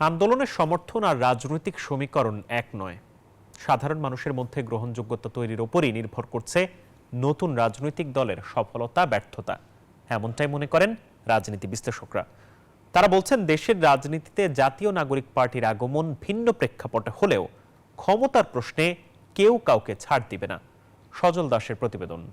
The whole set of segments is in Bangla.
আন্দোলনের সমর্থন আর রাজনৈতিক সমীকরণ এক নয়। সাধারণ মানুষের মধ্যে গ্রহণযোগ্যতা তৈরির উপরই নির্ভর করছে নতুন রাজনৈতিক দলের সফলতা ব্যর্থতা, এমনটাই মনে করেন রাজনীতি বিশ্লেষকরা। তারা বলছেন, দেশের রাজনীতিতে জাতীয় নাগরিক পার্টির আগমন ভিন্ন প্রেক্ষাপটে হলেও ক্ষমতার প্রশ্নে কেউ কাউকে ছাড় দিবে না। সজল দাসের প্রতিবেদন।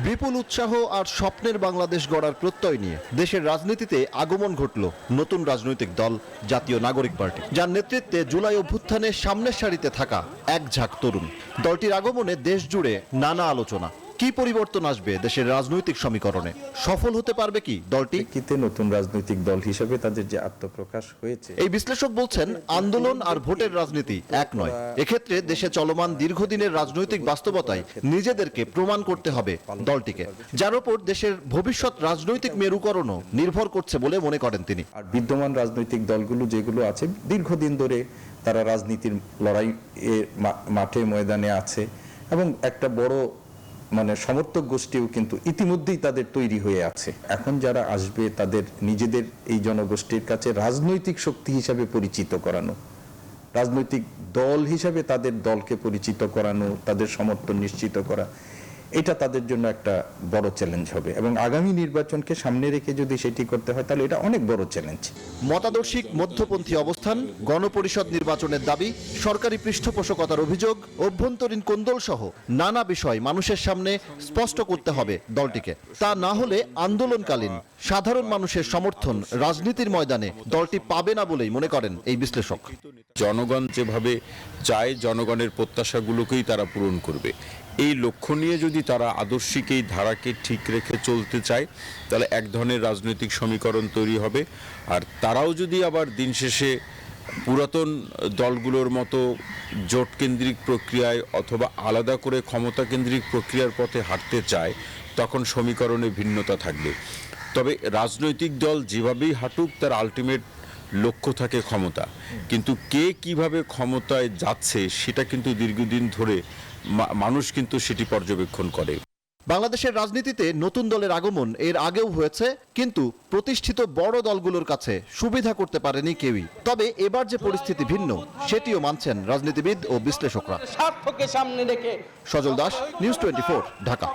বিপুল উৎসাহ আর স্বপ্নের বাংলাদেশ গড়ার প্রত্যয় নিয়ে দেশের রাজনীতিতে আগমন ঘটল নতুন রাজনৈতিক দল জাতীয় নাগরিক পার্টি, যার নেতৃত্বে জুলাই অভ্যুত্থানের সামনের সারিতে থাকা এক ঝাঁক তরুণ। দলটির আগমনে দেশ জুড়ে নানা আলোচনা। কি পরিবর্তন আসবে দেশের রাজনৈতিক সমীকরণে? সফল হতে পারবে কি দলটি? নতুন রাজনৈতিক দল হিসেবে তাদের যে আত্মপ্রকাশ হয়েছে, এই বিশ্লেষক বলছেন, আন্দোলন আর ভোটের রাজনীতি এক নয়। এক্ষেত্রে দেশে চলমান দীর্ঘদিনের রাজনৈতিক বাস্তবতায় নিজেদেরকে প্রমাণ করতে হবে দলটিকে, যার উপর দেশের ভবিষ্যৎ রাজনৈতিক মেরুকরণও নির্ভর করছে বলে মনে করেন তিনি। আর বিদ্যমান রাজনৈতিক দলগুলো যেগুলো আছে, দীর্ঘদিন ধরে তারা রাজনীতির লড়াই মাঠে ময়দানে আছে এবং একটা বড় সমর্থক গোষ্ঠীও কিন্তু ইতিমধ্যেই তাদের তৈরি হয়ে আছে। এখন যারা আসবে তাদের নিজেদের এই জনগোষ্ঠীর কাছে রাজনৈতিক শক্তি হিসাবে পরিচিত করানো, রাজনৈতিক দল হিসাবে তাদের দলকে পরিচিত করানো, তাদের সমর্থন নিশ্চিত করা, এটা তাদের জন্য একটা বড় চ্যালেঞ্জ হবে এবং আগামী নির্বাচনকে সামনে রেখে যদি সেটি করতে হয় তাহলে এটা অনেক বড় চ্যালেঞ্জ। মতাদর্শিক মধ্যপন্থী অবস্থান, গণপরিষদ নির্বাচনের দাবি, সরকারি পৃষ্ঠপোষকতার অভিযোগ, অভ্যন্তরীণ কোন্দল সহ নানা বিষয় মানুষের সামনে স্পষ্ট করতে হবে দলটিকে। তা না হলে আন্দোলনকালীন সাধারণ মানুষের সমর্থন রাজনীতির ময়দানে দলটি পাবে না বলেই মনে করেন এই বিশ্লেষক। জনগণ যেভাবে চায়, জনগণের প্রত্যাশাগুলোকেই তারা পূরণ করবে। এই লক্ষ্য নিয়ে যদি তারা আদর্শিক এই ধারাকে ঠিক রেখে চলতে চায় তাহলে এক ধরনের রাজনৈতিক সমীকরণ তৈরি হবে। আর তারাও যদি আবার দিন শেষে পুরাতন দলগুলোর মতো জোট কেন্দ্রিক প্রক্রিয়ায় অথবা আলাদা করে ক্ষমতা কেন্দ্রিক প্রক্রিয়ার পথে হাঁটতে চায়, তখন সমীকরণে ভিন্নতা থাকবে। তবে রাজনৈতিক দল যেভাবেই হাঁটুক, তার আলটিমেট লক্ষ্য থাকে ক্ষমতা, কিন্তু কে কিভাবে ক্ষমতায় যাচ্ছে সেটা কিন্তু দীর্ঘদিন ধরে মানুষ কিন্তু সেটি পর্যবেক্ষণ করে। বাংলাদেশের রাজনীতিতে নতুন দলের আগমন এর আগেও হয়েছে, কিন্তু প্রতিষ্ঠিত বড় দলগুলোর কাছে সুবিধা করতে পারেনি কেউই। তবে এবার যে পরিস্থিতি ভিন্ন, সেটিও মানছেন রাজনীতিবিদ ও বিশ্লেষকরা। স্বার্থকে সামনে রেখে সজল দাস, নিউজ 24, ঢাকা।